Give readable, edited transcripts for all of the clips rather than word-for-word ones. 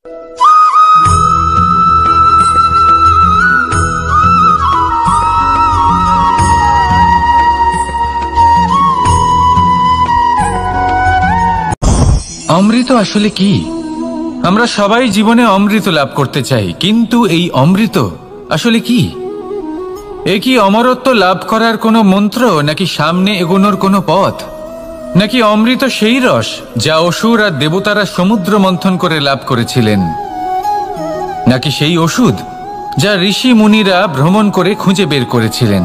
অমৃত আসলে কি? আমরা সবাই জীবনে অমৃত লাভ করতে চাই, কিন্তু এই অমৃত আসলে কি? এ কি অমরত্ব লাভ করার কোনো মন্ত্র, নাকি সামনে এগোনোর কোনো পথ, নাকি অমৃত সেই রস যা অসুর আর দেবতারা সমুদ্র মন্থন করে লাভ করেছিলেন, নাকি সেই ওষুধ যা ঋষি মুনিরা ভ্রমণ করে খুঁজে বের করেছিলেন?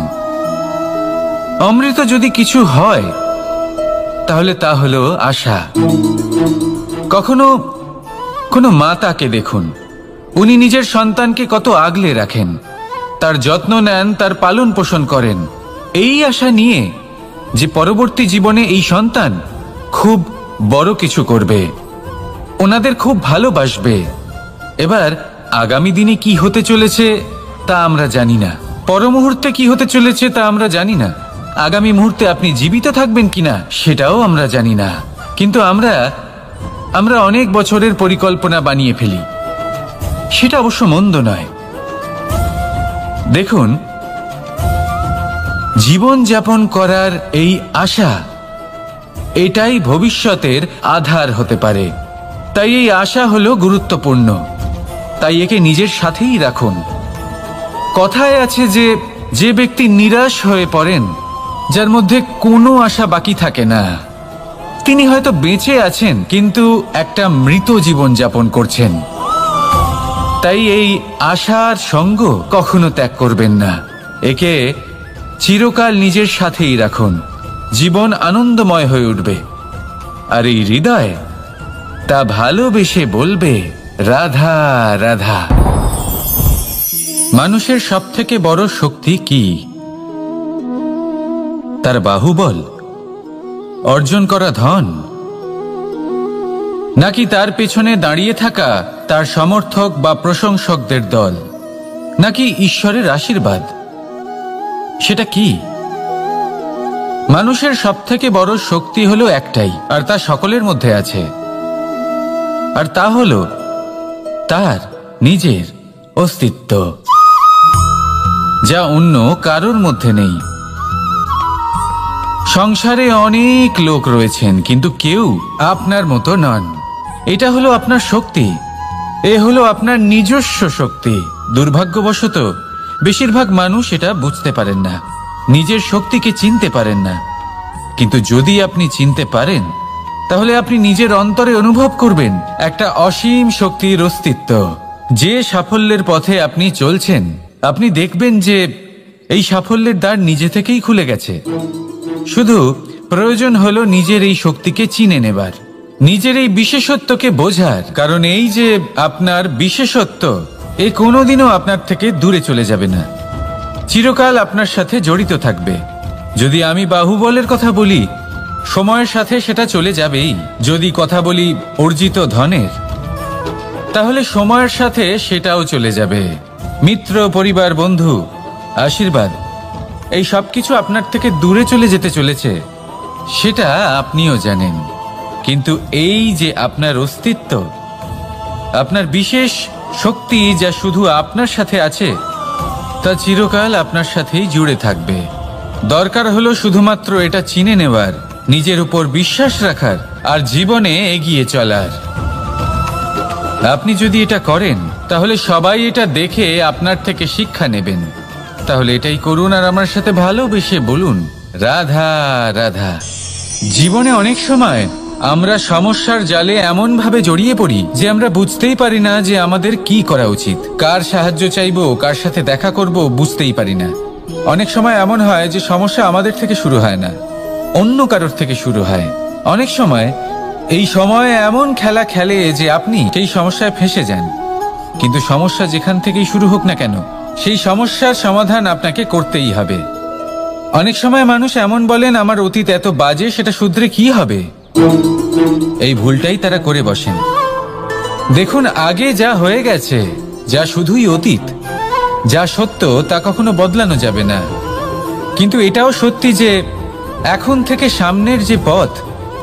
অমৃত যদি কিছু হয় তাহলে তা হলো আশা। কখনো কোনো মাতাকে দেখুন, উনি নিজের সন্তানকে কত আগলে রাখেন, তার যত্ন নেন, তার পালন পোষণ করেন, এই আশা নিয়ে যে পরবর্তী জীবনে এই সন্তান খুব বড় কিছু করবে, ওনাদের খুব ভালোবাসবে। এবার আগামী দিনে কি হতে চলেছে তা আমরা জানি না, পর মুহূর্তে কি হতে চলেছে তা আমরা জানি না, আগামী মুহূর্তে আপনি জীবিত থাকবেন কিনা সেটাও আমরা জানি না। কিন্তু আমরা অনেক বছরের পরিকল্পনা বানিয়ে ফেলি, সেটা অবশ্য মন্দ নয়। দেখুন, জীবন যাপন করার এই আশা, এটাই ভবিষ্যতের আধার হতে পারে। তাই এই আশা হলো গুরুত্বপূর্ণ, তাই একে নিজের সাথেই রাখুন। কথায় আছে যে ব্যক্তি নিরাশ হয়ে পড়েন, যার মধ্যে কোনো আশা বাকি থাকে না, তিনি হয়তো বেঁচে আছেন কিন্তু একটা মৃত জীবন যাপন করছেন। তাই এই আশার সঙ্গ কখনো ত্যাগ করবেন না, একে চিরকাল নিজের সাথেই রাখুন। জীবন আনন্দময় হয়ে উঠবে, আর এই হৃদয় তা ভালোবেসে বলবে রাধা রাধা। মানুষের সবথেকে বড় শক্তি কি? তার বাহুবল, অর্জন করা ধন, নাকি তার পেছনে দাঁড়িয়ে থাকা তার সমর্থক বা প্রশংসকদের দল, নাকি ঈশ্বরের আশীর্বাদ? সেটা কি? মানুষের সবথেকে বড় শক্তি হলো একটাই, আর তা সকলের মধ্যে আছে, আর তা হলো তার নিজের অস্তিত্ব, যা অন্য কারোর মধ্যে নেই। সংসারে অনেক লোক রয়েছেন, কিন্তু কেউ আপনার মতো নন। এটা হলো আপনার শক্তি, এ হলো আপনার নিজস্ব শক্তি। দুর্ভাগ্যবশত বেশিরভাগ মানুষ এটা বুঝতে পারেন না, নিজের শক্তিকে চিনতে পারেন না। কিন্তু যদি আপনি চিনতে পারেন, তাহলে আপনি নিজের অন্তরে অনুভব করবেন একটা অসীম শক্তির অস্তিত্ব। যে সাফল্যের পথে আপনি চলছেন, আপনি দেখবেন যে এই সাফল্যের দ্বার নিজে থেকেই খুলে গেছে। শুধু প্রয়োজন হলো নিজের এই শক্তিকে চিনে নেবার, নিজের এই বিশেষত্বকে বোঝার। কারণ এই যে আপনার বিশেষত্ব, এ কোনোদিনও আপনার থেকে দূরে চলে যাবে না, চিরকাল আপনার সাথে জড়িত থাকবে। যদি আমি বাহুবলের কথা বলি, সময়ের সাথে সেটা চলে যাবেই। যদি কথা বলি অর্জিত ধনের, তাহলে সময়ের সাথে সেটাও চলে যাবে। মিত্র, পরিবার, বন্ধু, আশীর্বাদ, এই সব কিছু আপনার থেকে দূরে চলে যেতে চলেছে, সেটা আপনিও জানেন। কিন্তু এই যে আপনার অস্তিত্ব, আপনার বিশেষ শক্তি যা শুধু আপনার সাথে আছে, তা চিরকাল আপনার সাথেই জুড়ে থাকবে। দরকার হলো শুধুমাত্র এটা চিনে নেওয়ার, নিজের উপর বিশ্বাস রাখার, আর জীবনে এগিয়ে চলার। আপনি যদি এটা করেন, তাহলে সবাই এটা দেখে আপনার থেকে শিক্ষা নেবেন। তাহলে এটাই করুন, আর আমার সাথে ভালোবেসে বলুন রাধা রাধা। জীবনে অনেক সময় আমরা সমস্যার জালে এমন ভাবে জড়িয়ে পড়ি যে আমরা বুঝতেই পারি না যে আমাদের কি করা উচিত, কার সাহায্য চাইবো, কার সাথে দেখা করব, বুঝতেই পারি না। অনেক সময় এমন হয় যে সমস্যা আমাদের থেকে শুরু হয় না, অন্য কারোর থেকে শুরু হয়। অনেক সময় এই সময় এমন খেলা খেলে যে আপনি সেই সমস্যায় ফেঁসে যান। কিন্তু সমস্যা যেখান থেকেই শুরু হোক না কেন, সেই সমস্যার সমাধান আপনাকে করতেই হবে। অনেক সময় মানুষ এমন বলেন, আমার অতীত এত বাজে, সেটা শুধরে কি হবে? এই ভুলটাই তারা করে বসেন। দেখুন, আগে যা হয়ে গেছে, যা শুধুই অতীত, যা সত্য তা কখনো বদলানো যাবে না। কিন্তু এটাও সত্যি যে এখন থেকে সামনের যে পথ,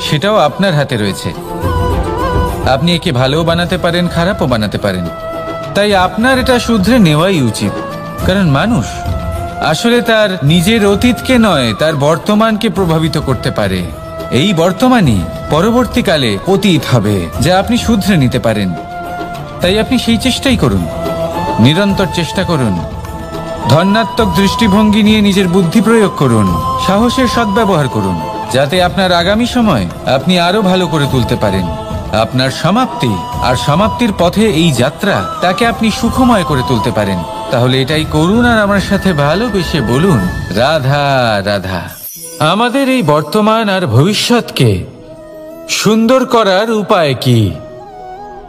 সেটাও আপনার হাতে রয়েছে। আপনি একে ভালোও বানাতে পারেন, খারাপও বানাতে পারেন। তাই আপনার এটা শুধরে নেওয়াই উচিত। কারণ মানুষ আসলে তার নিজের অতীতকে নয়, তার বর্তমানকে প্রভাবিত করতে পারে। এই বর্তমানই পরবর্তীকালে অতীত হবে, যা আপনি শুধরে নিতে পারেন। তাই আপনি সেই চেষ্টাই করুন, নিরন্তর চেষ্টা করুন। ধনাত্মক দৃষ্টিভঙ্গি নিয়ে নিজের বুদ্ধি প্রয়োগ করুন, সাহসের সদ্ব্যবহার করুন, যাতে আপনার আগামী সময় আপনি আরো ভালো করে তুলতে পারেন। আপনার সমাপ্তি আর সমাপ্তির পথে এই যাত্রা, তাকে আপনি সুখময় করে তুলতে পারেন। তাহলে এটাই করুন আর আমার সাথে ভালোবেসে বলুন, রাধা রাধা। আমাদের এই বর্তমান আর ভবিষ্যৎকে সুন্দর করার উপায় কি?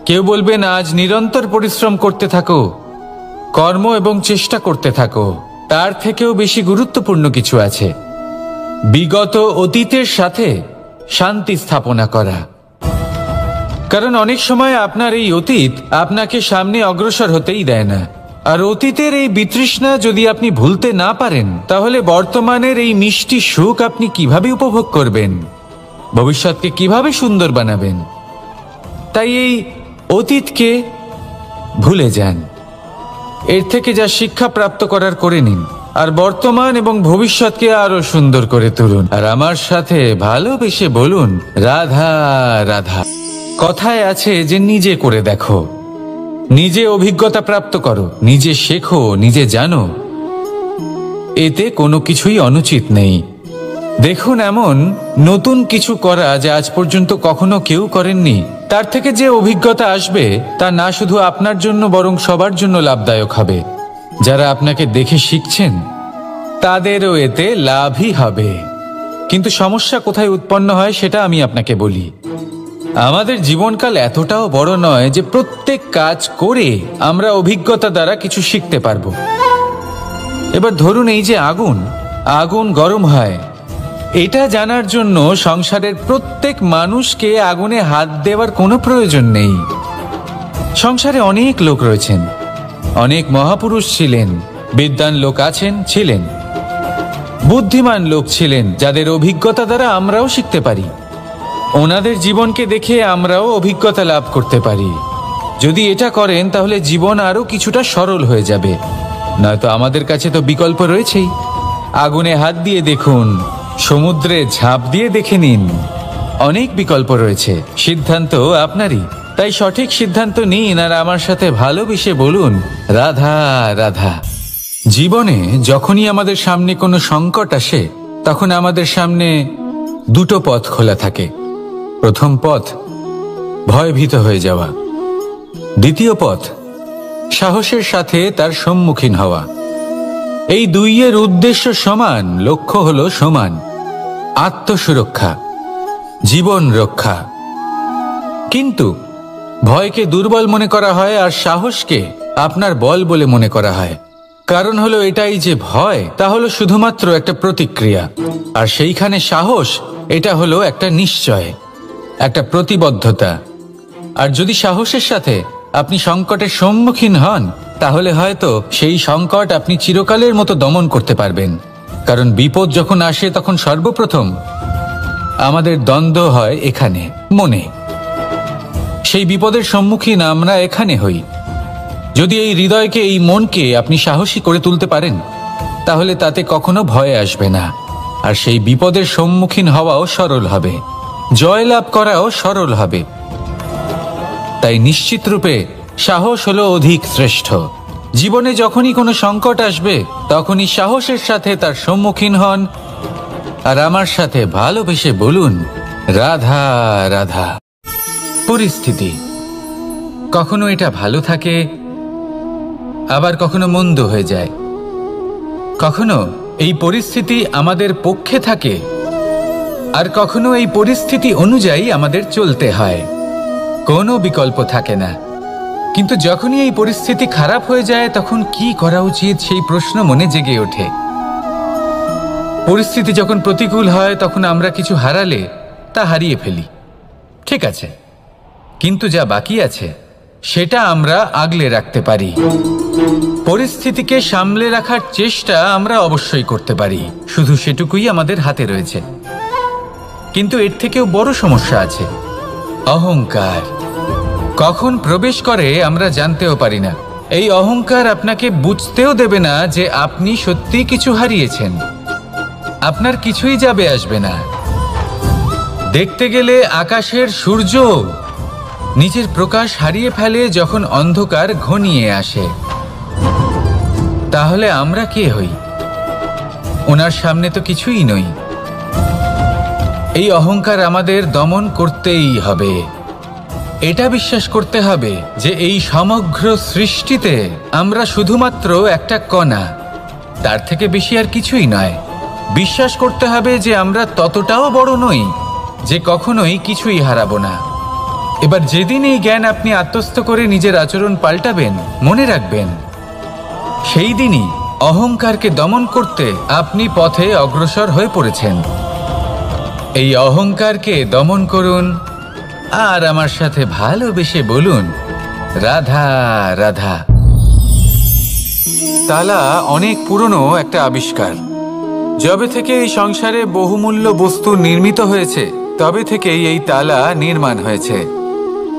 কেউ বলবেন আজ নিরন্তর পরিশ্রম করতে থাকো, কর্ম এবং চেষ্টা করতে থাকো। তার থেকেও বেশি গুরুত্বপূর্ণ কিছু আছে, বিগত অতীতের সাথে শান্তি স্থাপনা করা। কারণ অনেক সময় আপনার এই অতীত আপনাকে সামনে অগ্রসর হতেই দেয় না। আর অতীতের এই বিতৃষ্ণা যদি আপনি ভুলতে না পারেন, তাহলে বর্তমানের এই মিষ্টি সুখ আপনি কিভাবে উপভোগ করবেন, ভবিষ্যৎকে কিভাবে সুন্দর বানাবেন? তাই এই অতীতকে ভুলে যান, এর থেকে যা শিক্ষা প্রাপ্ত করার করে নিন, আর বর্তমান এবং ভবিষ্যৎকে আরো সুন্দর করে তুলুন। আর আমার সাথে ভালোবেসে বলুন, রাধা রাধা। কথায় আছে যে নিজে করে দেখো, নিজে অভিজ্ঞতা প্রাপ্ত করো, নিজে শেখো, নিজে জানো। এতে কোনো কিছুই অনুচিত নেই। দেখুন, এমন নতুন কিছু করা যা আজ পর্যন্ত কখনো কেউ করেননি, তার থেকে যে অভিজ্ঞতা আসবে তা না শুধু আপনার জন্য বরং সবার জন্য লাভদায়ক হবে। যারা আপনাকে দেখে শিখছেন তাদেরও এতে লাভই হবে। কিন্তু সমস্যা কোথায় উৎপন্ন হয় সেটা আমি আপনাকে বলি। আমাদের জীবনকাল এতটাও বড় নয় যে প্রত্যেক কাজ করে আমরা অভিজ্ঞতা দ্বারা কিছু শিখতে পারবো। এবার ধরুন, এই যে আগুন গরম হয়, এটা জানার জন্য সংসারের প্রত্যেক মানুষকে আগুনে হাত দেওয়ার কোনো প্রয়োজন নেই। সংসারে অনেক লোক রয়েছেন, অনেক মহাপুরুষ ছিলেন, বিদ্বান লোক ছিলেন, বুদ্ধিমান লোক ছিলেন, যাদের অভিজ্ঞতা দ্বারা আমরাও শিখতে পারি। ওনাদের জীবনকে দেখে আমরাও অভিজ্ঞতা লাভ করতে পারি। যদি এটা করেন তাহলে জীবন আরো কিছুটা সরল হয়ে যাবে। নয়তো আমাদের কাছে তো বিকল্প রয়েছেই। আগুনে হাত দিয়ে দেখুন, সমুদ্রে ঝাঁপ দিয়ে দেখে নিন, অনেক বিকল্প রয়েছে। সিদ্ধান্ত আপনারই। তাই সঠিক সিদ্ধান্ত নিন আর আমার সাথে ভালোবেসে বলুন, রাধা রাধা। জীবনে যখনই আমাদের সামনে কোনো সংকট আসে, তখন আমাদের সামনে দুটো পথ খোলা থাকে। প্রথম পথ ভয়ভীত হয়ে যাওয়া, দ্বিতীয় পথ সাহসের সাথে তার সম্মুখীন হওয়া। এই দুইয়ের উদ্দেশ্য সমান, লক্ষ্য হলো সমান, আত্মসুরক্ষা, জীবন রক্ষা। কিন্তু ভয়কে দুর্বল মনে করা হয় আর সাহসকে আপনার বল বলে মনে করা হয়। কারণ হলো এটাই যে ভয়, তা হলো শুধুমাত্র একটা প্রতিক্রিয়া, আর সেইখানে সাহস, এটা হলো একটা নিশ্চয়, একটা প্রতিবদ্ধতা। আর যদি সাহসের সাথে আপনি সংকটের সম্মুখীন হন, তাহলে হয়তো সেই সংকট আপনি চিরকালের মতো দমন করতে পারবেন। কারণ বিপদ যখন আসে তখন সর্বপ্রথম আমাদের দ্বন্দ্ব হয় এখানে, মনে। সেই বিপদের সম্মুখীন আমরা এখানে হই। যদি এই হৃদয়কে, এই মনকে আপনি সাহসী করে তুলতে পারেন, তাহলে তাতে কখনো ভয় আসবে না। আর সেই বিপদের সম্মুখীন হওয়াও সরল হবে, জয়লাভ করাও সরল হবে। তাই নিশ্চিত রূপে সাহস হলো অধিক শ্রেষ্ঠ। জীবনে যখনই কোনো সংকট আসবে, তখনই সাহসের সাথে তার সম্মুখীন হন আর আমার সাথে ভালোবেসে বলুন, রাধা রাধা। পরিস্থিতি কখনো এটা ভালো থাকে, আবার কখনো মন্দ হয়ে যায়। কখনো এই পরিস্থিতি আমাদের পক্ষে থাকে, আর কখনো এই পরিস্থিতি অনুযায়ী আমাদের চলতে হয়। কোনো বিকল্প থাকে না। কিন্তু যখনই এই পরিস্থিতি খারাপ হয়ে যায়, তখন কি করা উচিত সেই প্রশ্ন মনে জেগে ওঠে। পরিস্থিতি যখন প্রতিকূল হয়, তখন আমরা কিছু হারালে তা হারিয়ে ফেলি, ঠিক আছে, কিন্তু যা বাকি আছে সেটা আমরা আগলে রাখতে পারি। পরিস্থিতিকে সামলে রাখার চেষ্টা আমরা অবশ্যই করতে পারি, শুধু সেটুকুই আমাদের হাতে রয়েছে। কিন্তু এর থেকেও বড় সমস্যা আছে, অহংকার। কখন প্রবেশ করে আমরা জানতেও পারি না। এই অহংকার আপনাকে বুঝতেও দেবে না যে আপনি সত্যি কিছু হারিয়েছেন। আপনার কিছুই যাবে আসবে না। দেখতে গেলে আকাশের সূর্য নিজের প্রকাশ হারিয়ে ফেলে যখন অন্ধকার ঘনিয়ে আসে। তাহলে আমরা কে হই? ওনার সামনে তো কিছুই নই। এই অহংকার আমাদের দমন করতেই হবে। এটা বিশ্বাস করতে হবে যে এই সমগ্র সৃষ্টিতে আমরা শুধুমাত্র একটা কণা, তার থেকে বেশি আর কিছুই নয়। বিশ্বাস করতে হবে যে আমরা ততটাও বড় নই যে কখনোই কিছুই হারাবো না। এবার যেদিন এই জ্ঞান আপনি আত্মস্থ করে নিজের আচরণ পাল্টাবেন, মনে রাখবেন সেই দিনই অহংকারকে দমন করতে আপনি পথে অগ্রসর হয়ে পড়েছেন। এই অহংকারকে দমন করুন আর আমার সাথে ভালোবেসে বলুন, রাধা রাধা। তালা অনেক পুরনো একটা আবিষ্কার। যবে থেকে এই সংসারে বহুমূল্য বস্তু নির্মিত হয়েছে, তবে থেকেই এই তালা নির্মাণ হয়েছে।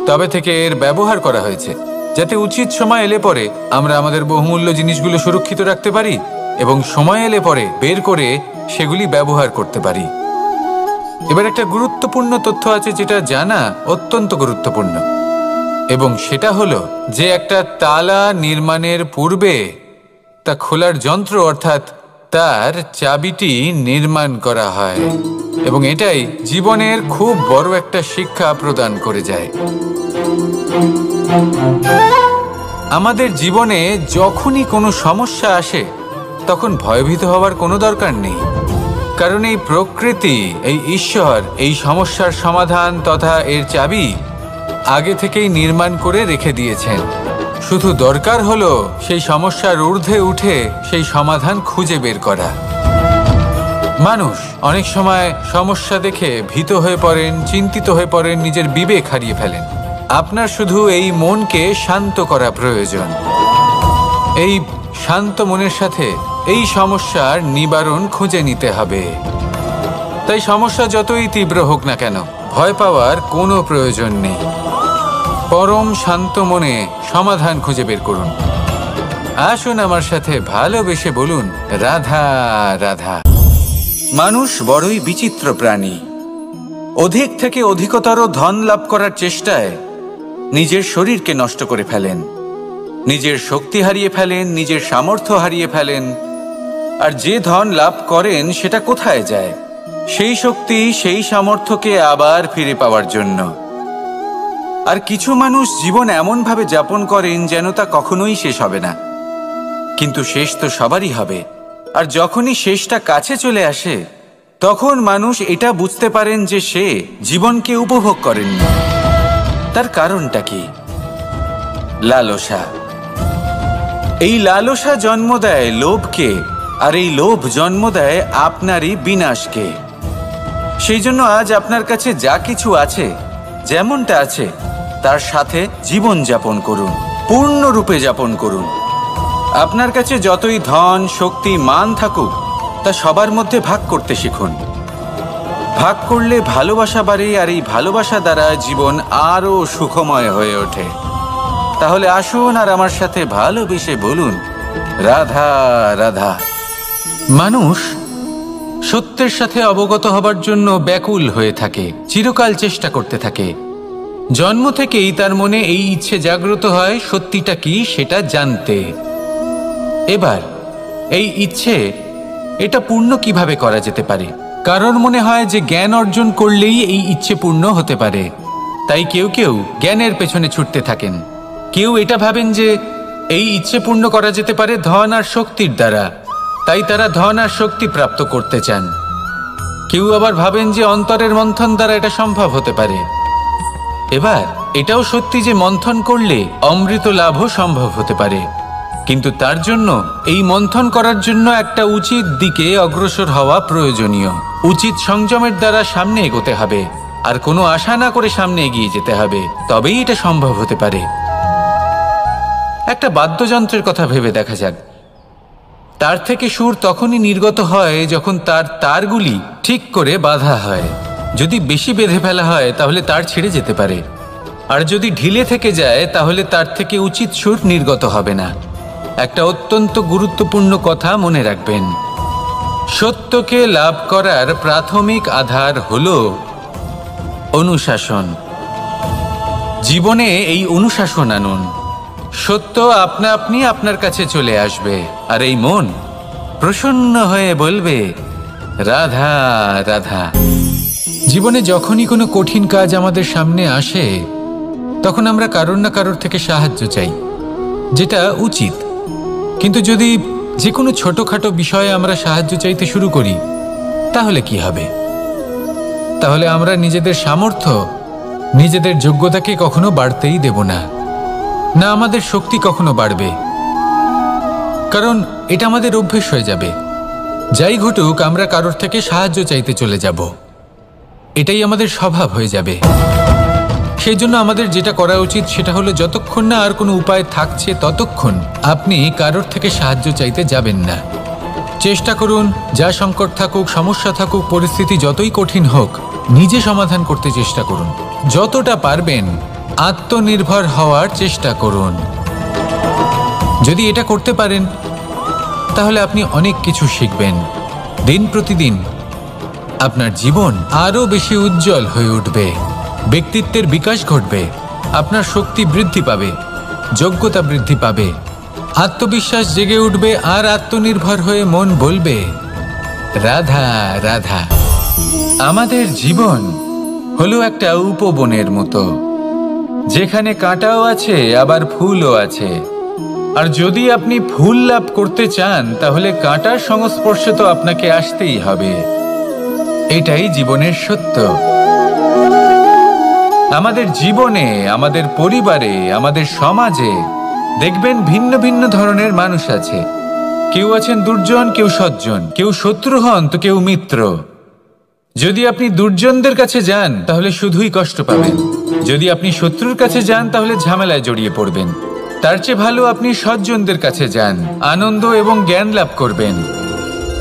তবে থেকে এর ব্যবহার করা হয়েছে, যাতে উচিত সময় এলে পরে আমরা আমাদের বহুমূল্য জিনিসগুলো সুরক্ষিত রাখতে পারি এবং সময় এলে পরে বের করে সেগুলি ব্যবহার করতে পারি। এবার একটা গুরুত্বপূর্ণ তথ্য আছে যেটা জানা অত্যন্ত গুরুত্বপূর্ণ, এবং সেটা হলো যে একটা তালা নির্মাণের পূর্বে তা খোলার যন্ত্র অর্থাৎ তার চাবিটি নির্মাণ করা হয়, এবং এটাই জীবনের খুব বড় একটা শিক্ষা প্রদান করে যায়। আমাদের জীবনে যখনই কোনো সমস্যা আসে তখন ভয়ভীত হওয়ার কোনো দরকার নেই, কারণ এই প্রকৃতি, এই ঈশ্বর এই সমস্যার সমাধান তথা এর চাবি আগে থেকেই নির্মাণ করে রেখে দিয়েছেন। শুধু দরকার হলো সেই সমস্যার ঊর্ধ্বে উঠে সেই সমাধান খুঁজে বের করা। মানুষ অনেক সময় সমস্যা দেখে ভীত হয়ে পড়েন, চিন্তিত হয়ে পড়েন, নিজের বিবেক হারিয়ে ফেলেন। আপনার শুধু এই মনকে শান্ত করা প্রয়োজন। এই শান্ত মনের সাথে এই সমস্যার নিবারণ খুঁজে নিতে হবে। তাই সমস্যা যতই তীব্র হোক না কেন, ভয় পাওয়ার কোনো প্রয়োজন নেই। পরম শান্ত মনে সমাধান খুঁজে বের করুন। আসুন আমার সাথে ভালোবেসে বলুন, রাধা রাধা। মানুষ বড়ই বিচিত্র প্রাণী। অধিক থেকে অধিকতর ধন লাভ করার চেষ্টায় নিজের শরীরকে নষ্ট করে ফেলেন, নিজের শক্তি হারিয়ে ফেলেন, নিজের সামর্থ্য হারিয়ে ফেলেন। আর যে ধন লাভ করেন সেটা কোথায় যায়? সেই শক্তি, সেই সামর্থ্যকে আবার ফিরে পাওয়ার জন্য। আর কিছু মানুষ জীবন এমনভাবে যাপন করেন যেন তা কখনোই শেষ হবে না, কিন্তু শেষ তো সবারই হবে। আর যখনই শেষটা কাছে চলে আসে তখন মানুষ এটা বুঝতে পারেন যে সে জীবনকে উপভোগ করেননি। তার কারণটা কি? লালসা। এই লালসা জন্ম দেয় লোভকে, আর এই লোভ জন্ম দেয় আপনারই বিনাশকে। সেই জন্য আজ আপনার কাছে যা কিছু আছে, যেমনটা আছে তার সাথে জীবন যাপন করুন, পূর্ণরূপে যাপন করুন। আপনার কাছে যতই ধন, শক্তি, মান থাকুক, তা সবার মধ্যে ভাগ করতে শিখুন। ভাগ করলে ভালোবাসা বাড়ে, আর এই ভালোবাসা দ্বারা জীবন আরও সুখময় হয়ে ওঠে। তাহলে আসুন আর আমার সাথে ভালোবেসে বলুন, রাধা রাধা। মানুষ সত্যের সাথে অবগত হবার জন্য ব্যাকুল হয়ে থাকে, চিরকাল চেষ্টা করতে থাকে। জন্ম থেকেই তার মনে এই ইচ্ছে জাগ্রত হয় সত্যিটা কি সেটা জানতে। এবার এই ইচ্ছে এটা পূর্ণ কিভাবে করা যেতে পারে? কারোর মনে হয় যে জ্ঞান অর্জন করলেই এই ইচ্ছে পূর্ণ হতে পারে, তাই কেউ কেউ জ্ঞানের পেছনে ছুটতে থাকেন। কেউ এটা ভাবেন যে এই ইচ্ছে পূর্ণ করা যেতে পারে ধন আর শক্তির দ্বারা, তাই তারা ধন আর শক্তি প্রাপ্ত করতে চান। কেউ আবার ভাবেন যে অন্তরের মন্থন দ্বারা এটা সম্ভব হতে পারে। এবার এটাও সত্যি যে মন্থন করলে অমৃত লাভও সম্ভব হতে পারে, কিন্তু তার জন্য এই মন্থন করার জন্য একটা উচিত দিকে অগ্রসর হওয়া প্রয়োজনীয়। উচিত সংযমের দ্বারা সামনে এগোতে হবে, আর কোনো আশা না করে সামনে এগিয়ে যেতে হবে, তবেই এটা সম্ভব হতে পারে। একটা বাদ্যযন্ত্রের কথা ভেবে দেখা যাক। তার থেকে সুর তখনই নির্গত হয় যখন তার তারগুলি ঠিক করে বাঁধা হয়। যদি বেশি বেঁধে ফেলা হয় তাহলে তার ছিঁড়ে যেতে পারে। আর যদি ঢিলে থেকে যায় তাহলে তার থেকে উচিত সুর নির্গত হবে না। একটা অত্যন্ত গুরুত্বপূর্ণ কথা মনে রাখবেন, সত্যকে লাভ করার প্রাথমিক আধার হল অনুশাসন। জীবনে এই অনুশাসন আনুন, সত্য আপনা আপনি আপনার কাছে চলে আসবে, আর এই মন প্রসন্ন হয়ে বলবে রাধা রাধা। জীবনে যখনই কোনো কঠিন কাজ আমাদের সামনে আসে তখন আমরা কারোর না কারোর থেকে সাহায্য চাই, যেটা উচিত। কিন্তু যদি যে কোনো ছোটখাটো বিষয়ে আমরা সাহায্য চাইতে শুরু করি তাহলে কি হবে? তাহলে আমরা নিজেদের সামর্থ্য, নিজেদের যোগ্যতাকে কখনো বাড়তেই দেব না, না আমাদের শক্তি কখনো বাড়বে, কারণ এটা আমাদের অভ্যেস হয়ে যাবে। যাই ঘটুক আমরা কারোর থেকে সাহায্য চাইতে চলে যাব, এটাই আমাদের স্বভাব হয়ে যাবে। সেই জন্য আমাদের যেটা করা উচিত সেটা হলো যতক্ষণ না আর কোনো উপায় থাকছে ততক্ষণ আপনি কারোর থেকে সাহায্য চাইতে যাবেন না। চেষ্টা করুন, যা সংকট থাকুক, সমস্যা থাকুক, পরিস্থিতি যতই কঠিন হোক, নিজে সমাধান করতে চেষ্টা করুন। যতটা পারবেন আত্মনির্ভর হওয়ার চেষ্টা করুন। যদি এটা করতে পারেন তাহলে আপনি অনেক কিছু শিখবেন। দিন প্রতিদিন আপনার জীবন আরও বেশি উজ্জ্বল হয়ে উঠবে, ব্যক্তিত্বের বিকাশ ঘটবে, আপনার শক্তি বৃদ্ধি পাবে, যোগ্যতা বৃদ্ধি পাবে, আত্মবিশ্বাস জেগে উঠবে, আর আত্মনির্ভর হয়ে মন বলবে রাধা রাধা। আমাদের জীবন হলো একটা উপবনের মতো, যেখানে কাঁটাও আছে আবার ফুলও আছে। আর যদি আপনি ফুল লাভ করতে চান তাহলে কাঁটার সংস্পর্শে তো আপনাকে আসতেই হবে। এটাই জীবনের সত্য। আমাদের জীবনে, আমাদের পরিবারে, আমাদের সমাজে দেখবেন ভিন্ন ভিন্ন ধরনের মানুষ আছে। কেউ আছেন দুর্জন, কেউ সজ্জন, কেউ শত্রু হন তো কেউ মিত্র। যদি আপনি দুর্জনদের কাছে যান তাহলে শুধুই কষ্ট পাবেন, যদি আপনি শত্রুর কাছে যান তাহলে ঝামেলায় জড়িয়ে পড়বেন। তার চেয়ে ভালো আপনি সজ্জনদের কাছে যান, আনন্দ এবং জ্ঞান লাভ করবেন।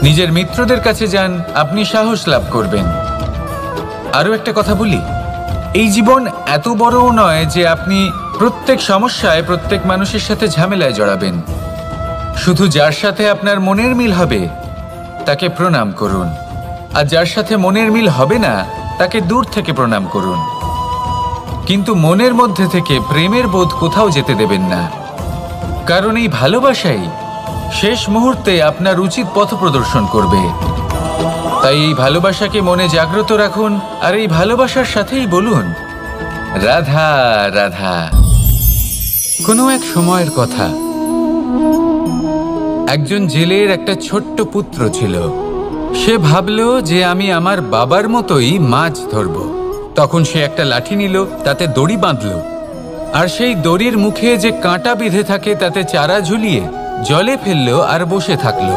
নিজের মিত্রদের কাছে যান, আপনি সাহস লাভ করবেন। আরও একটা কথা বলি, এই জীবন এত বড়ও নয় যে আপনি প্রত্যেক সমস্যায় প্রত্যেক মানুষের সাথে ঝামেলায় জড়াবেন। শুধু যার সাথে আপনার মনের মিল হবে তাকে প্রণাম করুন, আর যার সাথে মনের মিল হবে না তাকে দূর থেকে প্রণাম করুন। কিন্তু মনের মধ্যে থেকে প্রেমের বোধ কোথাও যেতে দেবেন না, কারণ এই ভালোবাসাই শেষ মুহূর্তে আপনার উচিত পথ প্রদর্শন করবে। তাই এই ভালোবাসাকে মনে জাগ্রত রাখুন, আর এই ভালোবাসার সাথেই বলুন রাধা রাধা। কোনো এক সময়ের কথা, একজন জেলের একটা ছোট্ট পুত্র ছিল। সে ভাবল যে আমি আমার বাবার মতোই মাছ ধরব। তখন সে একটা লাঠি নিল, তাতে দড়ি বাঁধল, আর সেই দড়ির মুখে যে কাঁটা বিঁধে থাকে তাতে চারা ঝুলিয়ে জলে ফেলল আর বসে থাকল।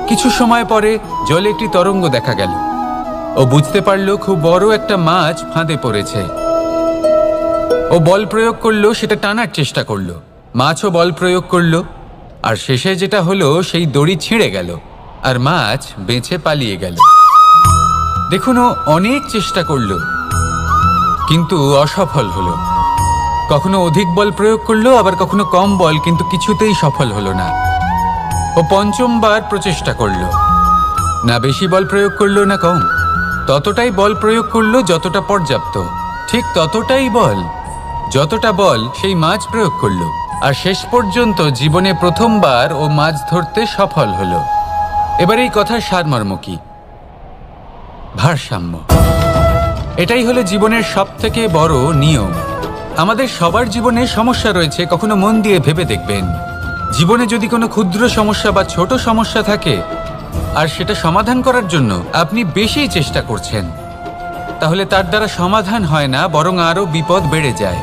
কিছু সময় পরে জলে একটি তরঙ্গ দেখা গেল। ও বুঝতে পারল খুব বড় একটা মাছ ফাঁদে পড়েছে। ও বল প্রয়োগ করলো, সেটা টানার চেষ্টা করলো, মাছও বল প্রয়োগ করলো, আর শেষে যেটা হলো সেই দড়ি ছিঁড়ে গেল আর মাছ বেঁচে পালিয়ে গেল। দেখুন, ও অনেক চেষ্টা করলো কিন্তু অসফল হলো। কখনো অধিক বল প্রয়োগ করলো, আবার কখনো কম বল, কিন্তু কিছুতেই সফল হলো না। ও পঞ্চমবার প্রচেষ্টা করলো, না বেশি বল প্রয়োগ করলো না কম, ততটাই বল প্রয়োগ করলো যতটা পর্যাপ্ত, ঠিক ততটাই বল, যতটা বল সেই মাছ প্রয়োগ করলো, আর শেষ পর্যন্ত জীবনে প্রথমবার ও মাছ ধরতে সফল হলো। এবার এই কথার সারমর্ম কি? ভারসাম্য। এটাই হলো জীবনের সবথেকে বড় নিয়ম। আমাদের সবার জীবনে সমস্যা রয়েছে, কখনো মন দিয়ে ভেবে দেখবেন। জীবনে যদি কোনো ক্ষুদ্র সমস্যা বা ছোট সমস্যা থাকে আর সেটা সমাধান করার জন্য আপনি বেশি চেষ্টা করছেন, তাহলে তার দ্বারা সমাধান হয় না, বরং আরও বিপদ বেড়ে যায়।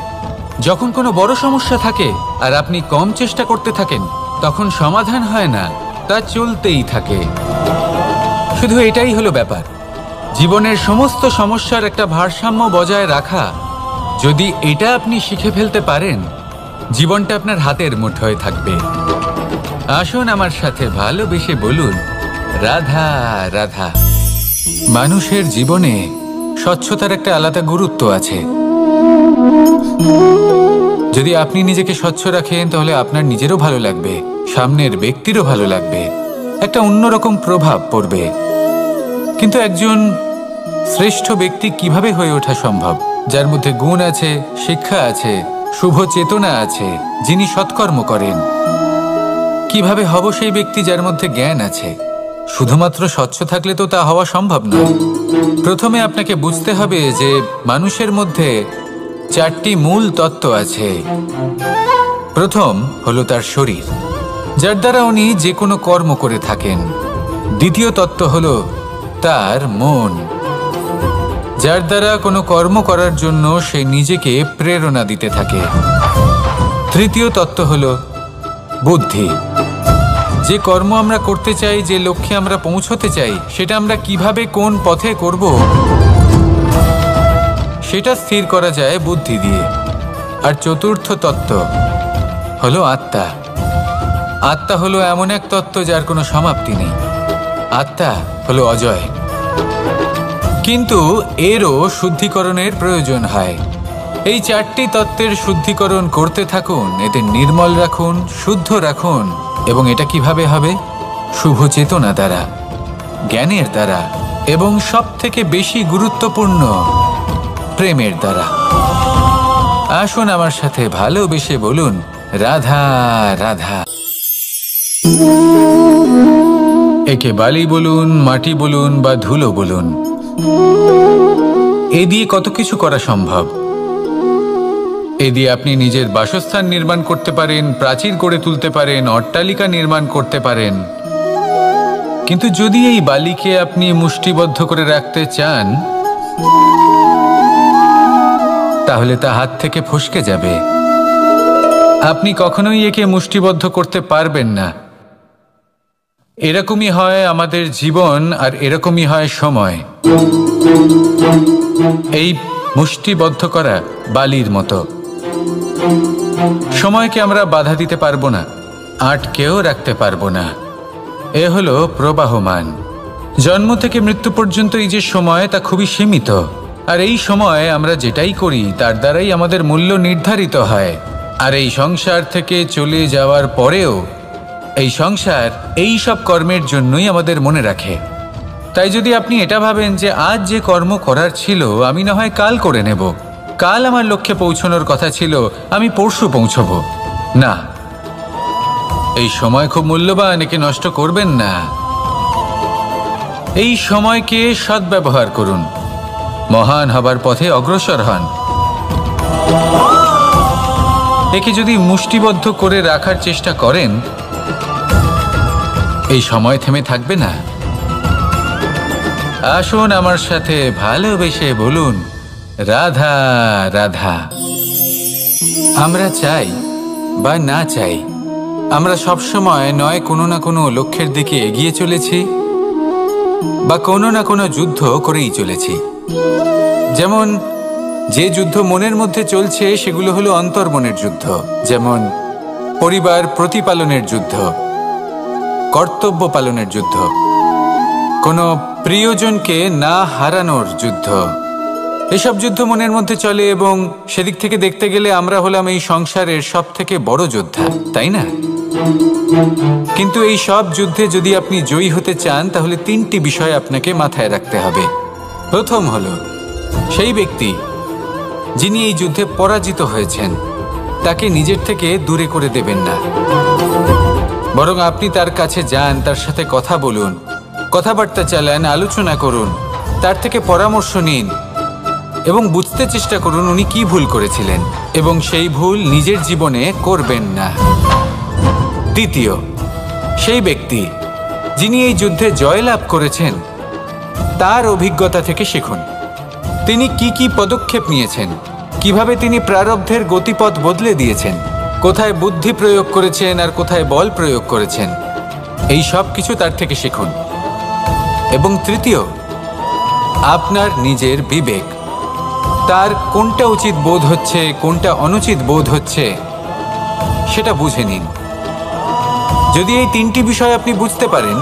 যখন কোনো বড় সমস্যা থাকে আর আপনি কম চেষ্টা করতে থাকেন, তখন সমাধান হয় না, তা চলতেই থাকে। শুধু এটাই হলো ব্যাপার। জীবনের সমস্ত সমস্যার একটা ভারসাম্য বজায় রাখা, যদি এটা আপনি শিখে ফেলতে পারেন, জীবনটা আপনার হাতের মুঠোয় থাকবে। আসুন আমার সাথে ভালোবেসে বলুন রাধা রাধা। মানুষের জীবনে স্বচ্ছতার একটা আলাদা গুরুত্ব আছে। যদি আপনি নিজেকে স্বচ্ছ রাখেন তাহলে আপনার নিজেরও ভালো লাগবে, সামনের ব্যক্তিরও ভালো লাগবে, একটা অন্যরকম প্রভাব পড়বে। কিন্তু একজন শ্রেষ্ঠ ব্যক্তি কিভাবে হয়ে ওঠা সম্ভব? যার মধ্যে গুণ আছে, শিক্ষা আছে, শুভ চেতনা আছে, যিনি সৎকর্ম করেন। কিভাবে হব সেই ব্যক্তি যার মধ্যে জ্ঞান আছে? শুধুমাত্র স্বচ্ছ থাকলে তো তা হওয়া সম্ভব নয়। প্রথমে আপনাকে বুঝতে হবে যে মানুষের মধ্যে 4টি মূল তত্ত্ব আছে। প্রথম হলো তার শরীর, যার দ্বারা উনি যে কোনো কর্ম করে থাকেন। দ্বিতীয় তত্ত্ব হলো তার মন, যার দ্বারা কোনো কর্ম করার জন্য সে নিজেকে প্রেরণা দিতে থাকে। তৃতীয় তত্ত্ব হলো বুদ্ধি, যে কর্ম আমরা করতে চাই, যে লক্ষ্যে আমরা পৌঁছতে চাই, সেটা আমরা কিভাবে কোন পথে করব সেটা স্থির করা যায় বুদ্ধি দিয়ে। আর চতুর্থ তত্ত্ব হলো আত্মা। আত্মা হলো এমন এক তত্ত্ব যার কোনো সমাপ্তি নেই। আত্মা হলো অজয়, কিন্তু এরও শুদ্ধিকরণের প্রয়োজন হয়। এই 4টি তত্ত্বের শুদ্ধিকরণ করতে থাকুন, এদের নির্মল রাখুন, শুদ্ধ রাখুন। এবং এটা কিভাবে হবে? শুভ চেতনা দ্বারা, জ্ঞানের দ্বারা, এবং সব থেকে বেশি গুরুত্বপূর্ণ প্রেমের দ্বারা। আসুন আমার সাথে ভালোবেসে বলুন, রাধা রাধা। একে বালি বলুন, মাটি বলুন বা ধুলো বলুন, এ দিয়ে কত কিছু করা সম্ভব। এ দিয়ে আপনি নিজের বাসস্থান নির্মাণ করতে পারেন, প্রাচীর গড়ে তুলতে পারেন, অট্টালিকা নির্মাণ করতে পারেন। কিন্তু যদি এই বালিকে আপনি মুষ্টিবদ্ধ করে রাখতে চান, তাহলে তা হাত থেকে ফসকে যাবে। আপনি কখনোই একে মুষ্টিবদ্ধ করতে পারবেন না। এরকমই হয় আমাদের জীবন, আর এরকমই হয় সময়। এই মুষ্টিবদ্ধ করা বালির মতো। সময়কে আমরা বাধা দিতে পারবো না, আটকেও রাখতে পারবো না। এ হলো প্রবাহমান। জন্ম থেকে মৃত্যু পর্যন্ত এই যে সময়, তা খুবই সীমিত। আর এই সময় আমরা যেটাই করি তার দ্বারাই আমাদের মূল্য নির্ধারিত হয়। আর এই সংসার থেকে চলে যাওয়ার পরেও এই সংসার এই সব কর্মের জন্যই আমাদের মনে রাখে। তাই যদি আপনি এটা ভাবেন যে আজ যে কর্ম করার ছিল আমি না হয় কাল করে নেব, কাল আমার লক্ষ্যে পৌঁছানোর কথা ছিল আমি পরশু পৌঁছব, না, এই সময় খুব মূল্যবান, একে নষ্ট করবেন না। এই সময়কে সদ্ব্যবহার করুন, মহান হবার পথে অগ্রসর হন। একে যদি মুষ্টিবদ্ধ করে রাখার চেষ্টা করেন, এই সময় থেমে থাকবে না। আসুন আমার সাথে ভালোবেসে বলুন, রাধা রাধা। আমরা চাই বা না চাই, আমরা সবসময় নয় কোনো না কোনো লক্ষ্যের দিকে এগিয়ে চলেছি বা কোনো না কোনো যুদ্ধ করেই চলেছি। যেমন যে যুদ্ধ মনের মধ্যে চলছে সেগুলো হলো অন্তর্মনের যুদ্ধ। যেমন পরিবার প্রতিপালনের যুদ্ধ, কর্তব্য পালনের যুদ্ধ, কোনো প্রিয়জনকে না হারানোর যুদ্ধ। এসব যুদ্ধ মনের মধ্যে চলে এবং সেদিক থেকে দেখতে গেলে আমরা হলাম এই সংসারের সব থেকে বড় যোদ্ধা, তাই না? কিন্তু এই সব যুদ্ধে যদি আপনি জয়ী হতে চান তাহলে 3টি বিষয় আপনাকে মাথায় রাখতে হবে। প্রথম হলো সেই ব্যক্তি যিনি এই যুদ্ধে পরাজিত হয়েছেন তাকে নিজের থেকে দূরে করে দেবেন না, বরং আপনি তার কাছে যান, তার সাথে কথা বলুন, কথাবার্তা চালান, আলোচনা করুন, তার থেকে পরামর্শ নিন এবং বুঝতে চেষ্টা করুন উনি কি ভুল করেছিলেন এবং সেই ভুল নিজের জীবনে করবেন না। দ্বিতীয়, সেই ব্যক্তি যিনি এই যুদ্ধে জয়লাভ করেছেন তার অভিজ্ঞতা থেকে শিখুন। তিনি কি কি পদক্ষেপ নিয়েছেন, কিভাবে তিনি প্রারব্ধের গতিপথ বদলে দিয়েছেন, কোথায় বুদ্ধি প্রয়োগ করেছেন আর কোথায় বল প্রয়োগ করেছেন, এই সব কিছু তার থেকে শিখুন। এবং তৃতীয়, আপনার নিজের বিবেক, তার কোনটা উচিত বোধ হচ্ছে, কোনটা অনুচিত বোধ হচ্ছে, সেটা বুঝে নিন। যদি এই 3টি বিষয় আপনি বুঝতে পারেন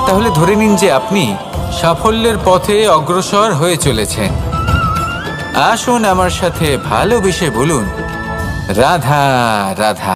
তাহলে ধরে নিন যে আপনি সাফল্যের পথে অগ্রসর হয়ে চলেছেন। আসুন আমার সাথে ভালোবেসে বলুন, রাধা রাধা।